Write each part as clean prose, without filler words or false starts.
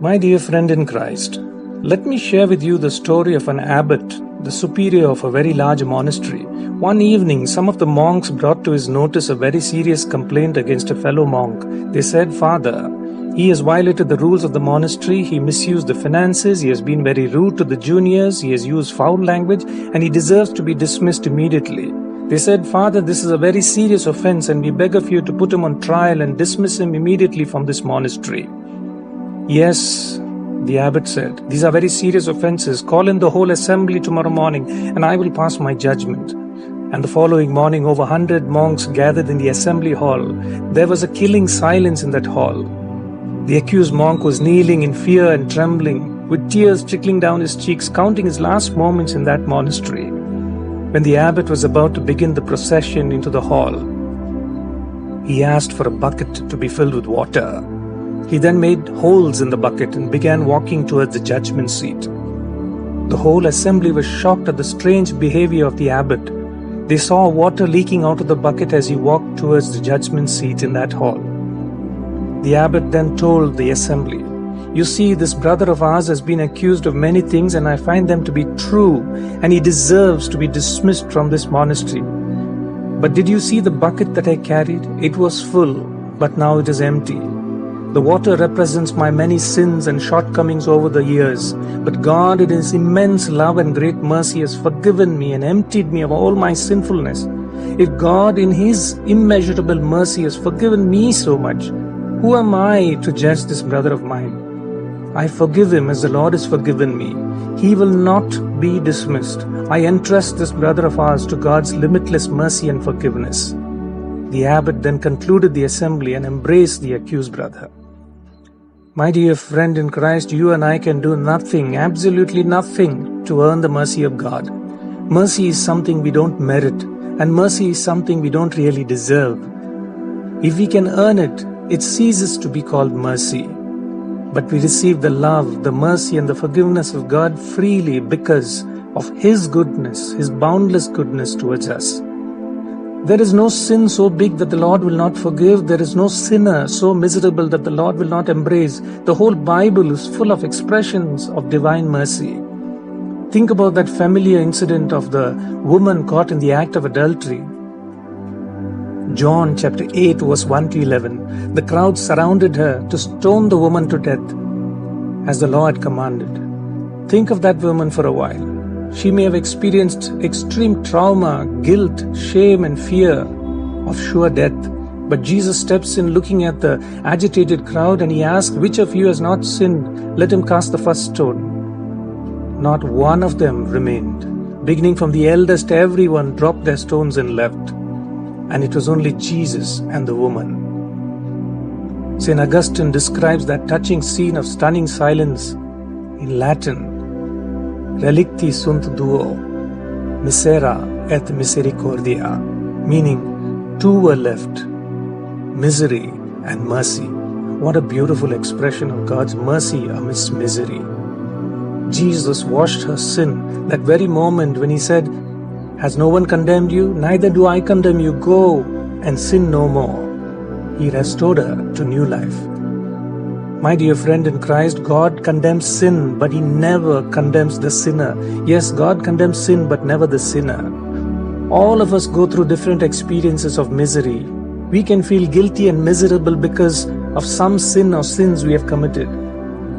My dear friend in Christ, let me share with you the story of an abbot, the superior of a very large monastery. One evening, some of the monks brought to his notice a very serious complaint against a fellow monk. They said, "Father, he has violated the rules of the monastery, he misused the finances, he has been very rude to the juniors, he has used foul language, and he deserves to be dismissed immediately." They said, "Father, this is a very serious offense, and we beg of you to put him on trial and dismiss him immediately from this monastery." "Yes," the abbot said, "these are very serious offenses. Call in the whole assembly tomorrow morning, and I will pass my judgment." And the following morning, over 100 monks gathered in the assembly hall. There was a killing silence in that hall. The accused monk was kneeling in fear and trembling, with tears trickling down his cheeks, counting his last moments in that monastery. When the abbot was about to begin the procession into the hall, he asked for a bucket to be filled with water. He then made holes in the bucket and began walking towards the judgment seat. The whole assembly was shocked at the strange behavior of the abbot. They saw water leaking out of the bucket as he walked towards the judgment seat in that hall. The abbot then told the assembly, "You see, this brother of ours has been accused of many things, and I find them to be true, and he deserves to be dismissed from this monastery. But did you see the bucket that I carried? It was full, but now it is empty. The water represents my many sins and shortcomings over the years, but God in His immense love and great mercy has forgiven me and emptied me of all my sinfulness. If God in His immeasurable mercy has forgiven me so much, who am I to judge this brother of mine? I forgive him as the Lord has forgiven me. He will not be dismissed. I entrust this brother of ours to God's limitless mercy and forgiveness." The abbot then concluded the assembly and embraced the accused brother. My dear friend in Christ, you and I can do nothing, absolutely nothing, to earn the mercy of God. Mercy is something we don't merit, and mercy is something we don't really deserve. If we can earn it, it ceases to be called mercy. But we receive the love, the mercy, and the forgiveness of God freely because of His goodness, His boundless goodness towards us. There is no sin so big that the Lord will not forgive. There is no sinner so miserable that the Lord will not embrace. The whole Bible is full of expressions of divine mercy. Think about that familiar incident of the woman caught in the act of adultery. John chapter 8 verse 1 to 11. The crowd surrounded her to stone the woman to death, as the law had commanded. Think of that woman for a while. She may have experienced extreme trauma, guilt, shame, and fear of sure death. But Jesus steps in looking at the agitated crowd, and He asks, "Which of you has not sinned? Let him cast the first stone." Not one of them remained. Beginning from the eldest, everyone dropped their stones and left. And it was only Jesus and the woman. St. Augustine describes that touching scene of stunning silence in Latin. "Relicti sunt duo, misera et misericordia," meaning two were left, misery and mercy. What a beautiful expression of God's mercy amidst misery. Jesus washed her sin that very moment when He said, "Has no one condemned you? Neither do I condemn you. Go and sin no more." He restored her to new life. My dear friend in Christ, God condemns sin, but He never condemns the sinner. Yes, God condemns sin, but never the sinner. All of us go through different experiences of misery. We can feel guilty and miserable because of some sin or sins we have committed.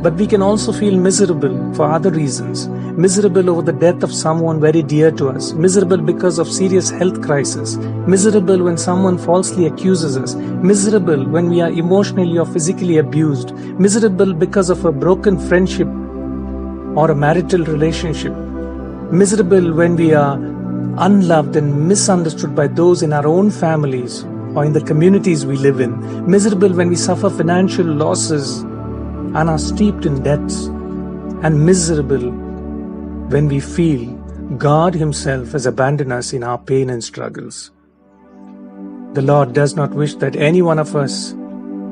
But we can also feel miserable for other reasons. Miserable over the death of someone very dear to us. Miserable because of serious health crisis. Miserable when someone falsely accuses us. Miserable when we are emotionally or physically abused. Miserable because of a broken friendship or a marital relationship. Miserable when we are unloved and misunderstood by those in our own families or in the communities we live in. Miserable when we suffer financial losses and are steeped in debts, and miserable when we feel God Himself has abandoned us in our pain and struggles. The Lord does not wish that any one of us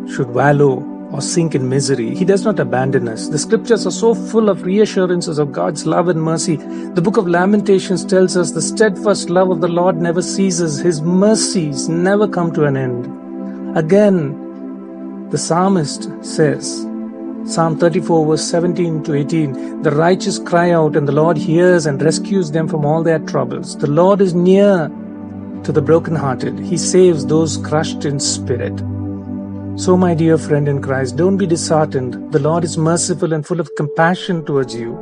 should wallow or sink in misery. He does not abandon us. The scriptures are so full of reassurances of God's love and mercy. The book of Lamentations tells us the steadfast love of the Lord never ceases. His mercies never come to an end. Again, the psalmist says, Psalm 34 verse 17 to 18, the righteous cry out and the Lord hears and rescues them from all their troubles. The Lord is near to the brokenhearted. He saves those crushed in spirit. So my dear friend in Christ, don't be disheartened. The Lord is merciful and full of compassion towards you.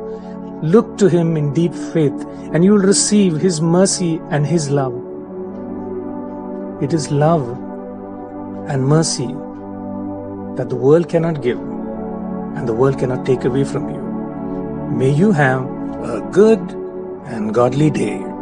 Look to Him in deep faith and you will receive His mercy and His love. It is love and mercy that the world cannot give and the world cannot take away from you. May you have a good and godly day.